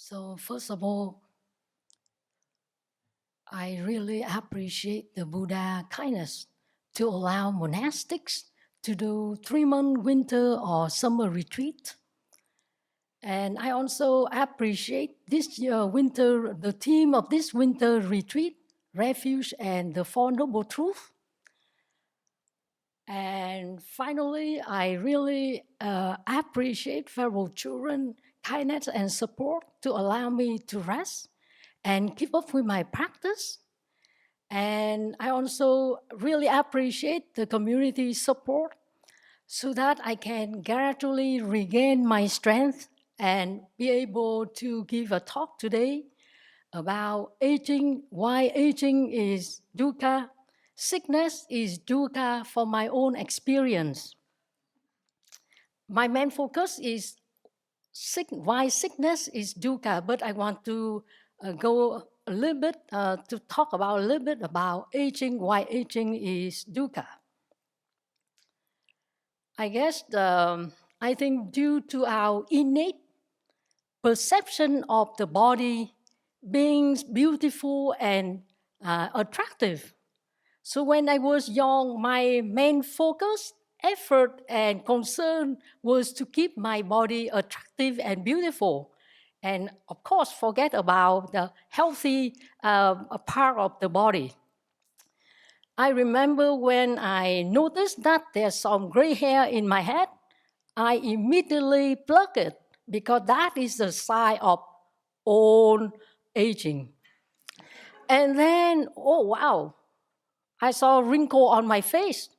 So first of all, I really appreciate the Buddha kindness to allow monastics to do 3-month winter or summer retreat. And I also appreciate this year winter, the theme of this winter retreat, refuge and the Four Noble Truths. And finally, I really appreciate fellow children kindness and support to allow me to rest and keep up with my practice. And I also really appreciate the community support so that I can gradually regain my strength and be able to give a talk today about aging, why aging is dukkha, sickness is dukkha from my own experience. My main focus is why sickness is dukkha, but I want to go a little bit to talk about a little bit about aging, why aging is dukkha. I guess I think due to our innate perception of the body being beautiful and attractive. So when I was young, my main focus, effort, and concern was to keep my body attractive and beautiful. And of course, forget about the healthy part of the body. I remember when I noticed that there's some gray hair in my head, I immediately pluck it because that is the sign of old aging. And then, oh wow, I saw a wrinkle on my face.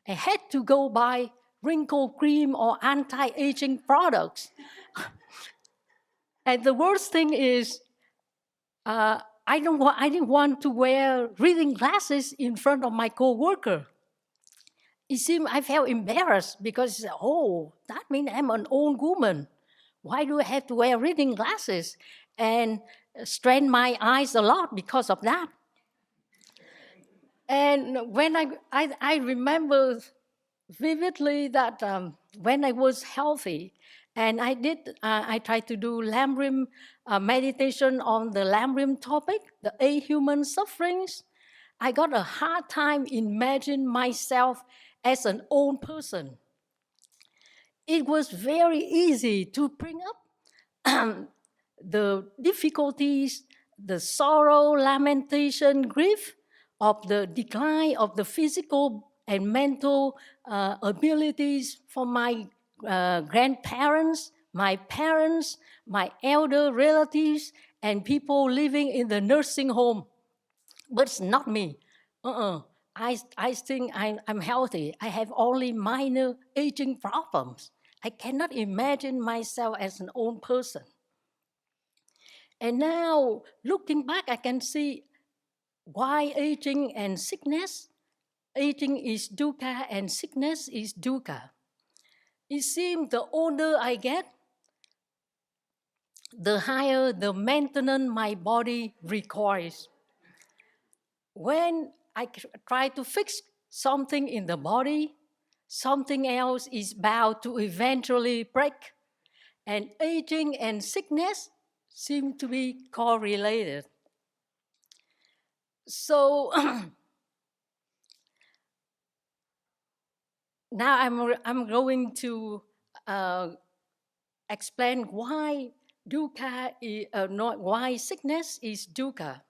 I had to go buy wrinkle cream or anti-aging products. And the worst thing is, I didn't want to wear reading glasses in front of my coworker. It seemed I felt embarrassed because, oh, that means I'm an old woman. Why do I have to wear reading glasses and strain my eyes a lot because of that? And when I remember vividly that when I was healthy, and I tried to do Lamrim meditation on the Lamrim topic, the 8 human sufferings. I got a hard time imagining myself as an old person. It was very easy to bring up the difficulties, the sorrow, lamentation, grief of the decline of the physical and mental abilities for my grandparents, my parents, my elder relatives, and people living in the nursing home. But it's not me. I think I'm healthy. I have only minor aging problems. I cannot imagine myself as an old person. And now, looking back, I can see why aging and sickness. Aging is dukkha and sickness is dukkha. It seems the older I get, the higher the maintenance my body requires. When I try to fix something in the body, something else is bound to eventually break. And aging and sickness seem to be correlated. So now I'm going to explain why dukkha is, not why sickness is dukkha.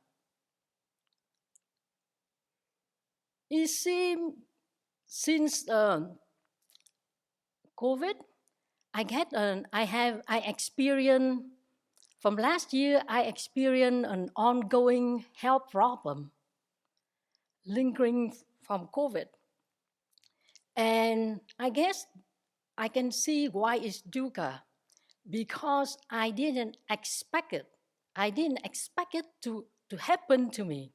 It seems since COVID, I experienced from last year. I experienced an ongoing health problem, lingering from COVID, and I guess I can see why it's dukkha, because I didn't expect it. I didn't expect it to happen to me,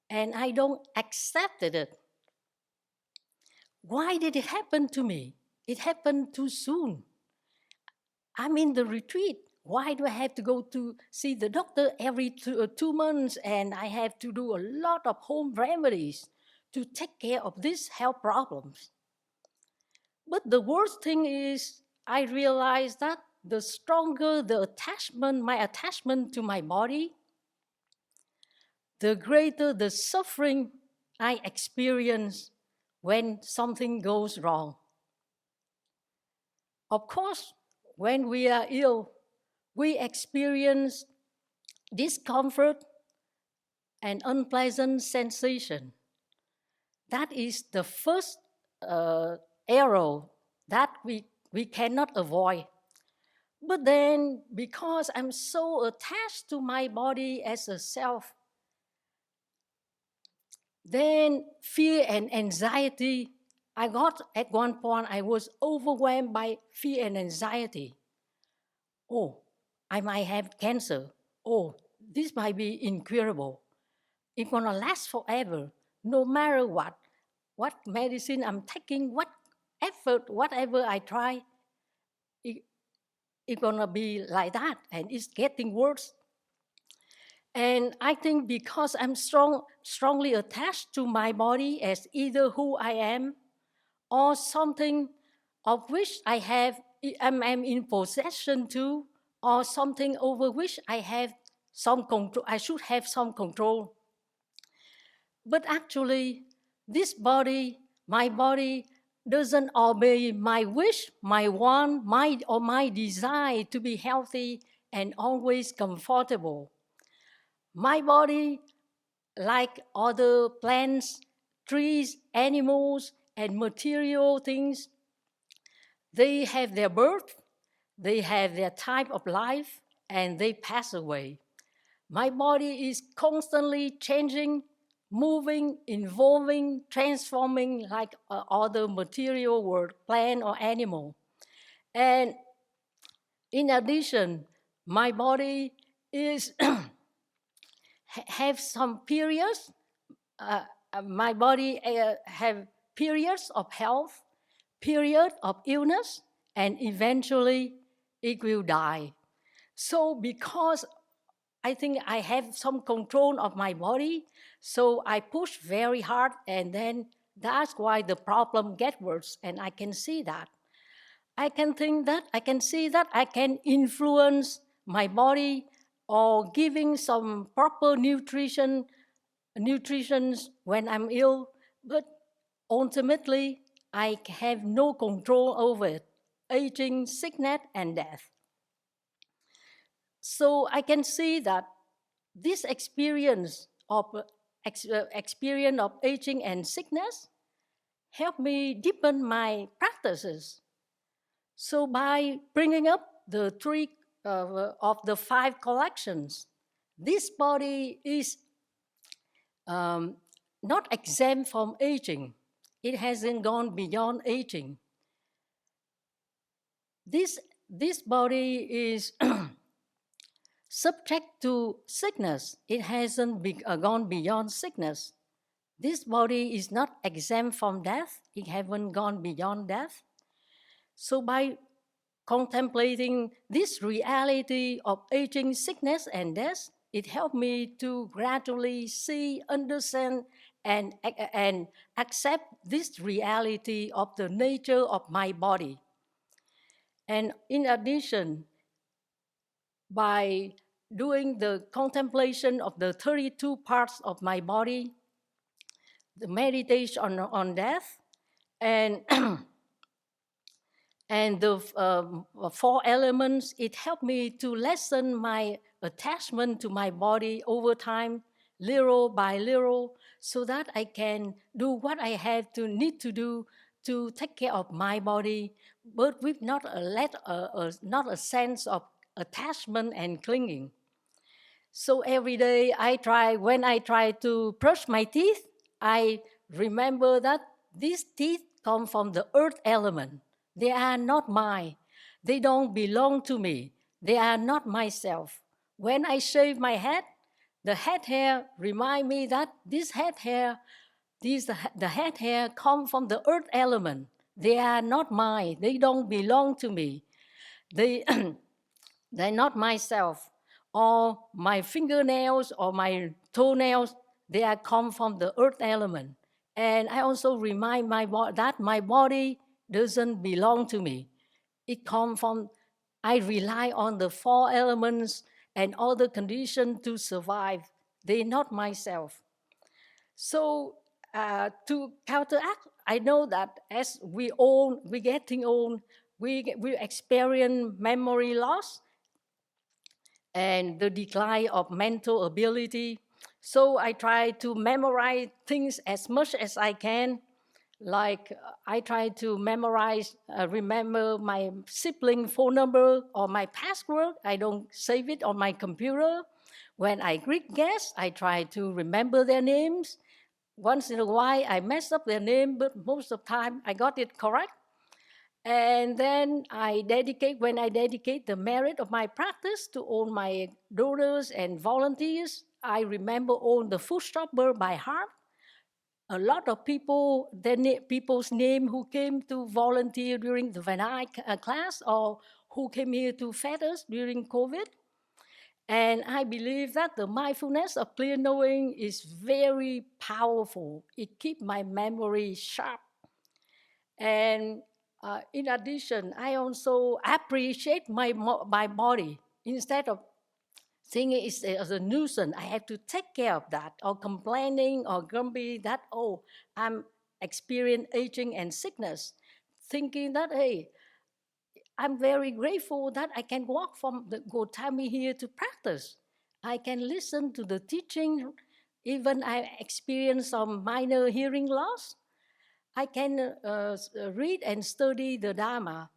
and I don't accept it. Why did it happen to me? It happened too soon. I'm in the retreat. Why do I have to go to see the doctor every 2 months, and I have to do a lot of home remedies to take care of these health problems? But the worst thing is, I realized that the stronger my attachment to my body, the greater the suffering I experience when something goes wrong. Of course, when we are ill, we experience discomfort and unpleasant sensation. That is the first arrow that we cannot avoid. But then, because I'm so attached to my body as a self, then fear and anxiety, at one point, I was overwhelmed by fear and anxiety. Oh, I might have cancer. Oh, this might be incurable. It's gonna last forever, no matter what medicine I'm taking, what effort, whatever I try, it's gonna be like that, and it's getting worse. And I think because I'm strongly attached to my body as either who I am or something of which I'm in possession to, or something over which I have some control, I should have some control. But actually, my body doesn't obey my wish, my want, my desire to be healthy and always comfortable. My body, like other plants, trees, animals, and material things, they have their birth, they have their type of life, and they pass away. My body is constantly changing, moving, evolving, transforming like other material world, plant or animal. And in addition, my body is have some periods. My body have periods of health, period of illness, and eventually it will die. So because I think I have some control of my body, so I push very hard, and then that's why the problem gets worse, and I can see that. I can see that I can influence my body or giving some proper nutrition when I'm ill, but ultimately I have no control over it, aging, sickness, and death. So I can see that this experience of aging and sickness helped me deepen my practices. So by bringing up the three of the five collections, this body is not exempt from aging. It hasn't gone beyond aging. This body is subject to sickness. It hasn't gone beyond sickness. This body is not exempt from death. It hasn't gone beyond death. So by contemplating this reality of aging, sickness, and death, it helped me to gradually see, understand, and accept this reality of the nature of my body. And in addition, by doing the contemplation of the 32 parts of my body, the meditation on death, and and the four elements, it helped me to lessen my attachment to my body over time, little by little, so that I can do what I need to do to take care of my body, but with not a sense of attachment and clinging. So every day when I try to brush my teeth, I remember that these teeth come from the earth element. They are not mine. They don't belong to me. They are not myself. When I shave my head, the head hair remind me that the head hair come from the earth element. They are not mine. They don't belong to me. They're not myself. Or my fingernails or my toenails, they are come from the earth element. And I also remind that my body doesn't belong to me. It comes from I rely on the four elements and other conditions to survive. They're not myself. So to counteract, I know that as we getting old, we experience memory loss and the decline of mental ability. So I try to memorize things as much as I can. Like I try to remember my sibling phone number or my password. I don't save it on my computer. When I greet guests, I try to remember their names. Once in a while, I mess up their name, but most of the time, I got it correct. And then when I dedicate the merit of my practice to all my donors and volunteers, I remember all the food stopper by heart. A lot of people's name who came to volunteer during the Vanai class or who came here to fed us during COVID. And I believe that the mindfulness of clear knowing is very powerful. It keeps my memory sharp. And in addition, I also appreciate my body. Instead of seeing it as a nuisance, I have to take care of that, or complaining or grumpy that, oh, I'm experiencing aging and sickness. Thinking that, hey, I'm very grateful that I can walk from the Gotami here to practice. I can listen to the teaching, even I experience some minor hearing loss. I can read and study the Dharma.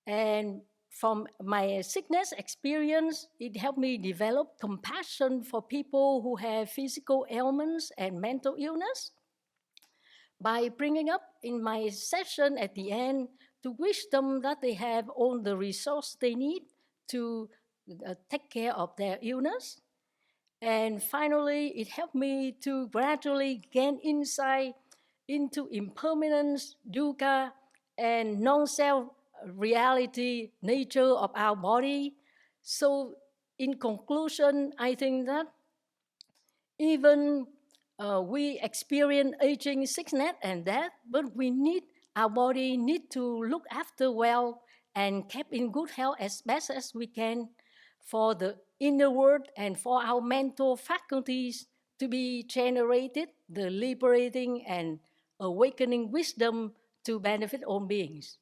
And from my sickness experience, it helped me develop compassion for people who have physical ailments and mental illness by bringing up in my session at the end to wish them that they have all the resource they need to take care of their illness. And finally, it helped me to gradually gain insight into impermanence, dukkha, and non-self reality nature of our body. So in conclusion, I think that even we experience aging, sickness, and death, but our body need to look after well and keep in good health as best as we can for the inner world and for our mental faculties to be generated, the liberating and awakening wisdom to benefit all beings.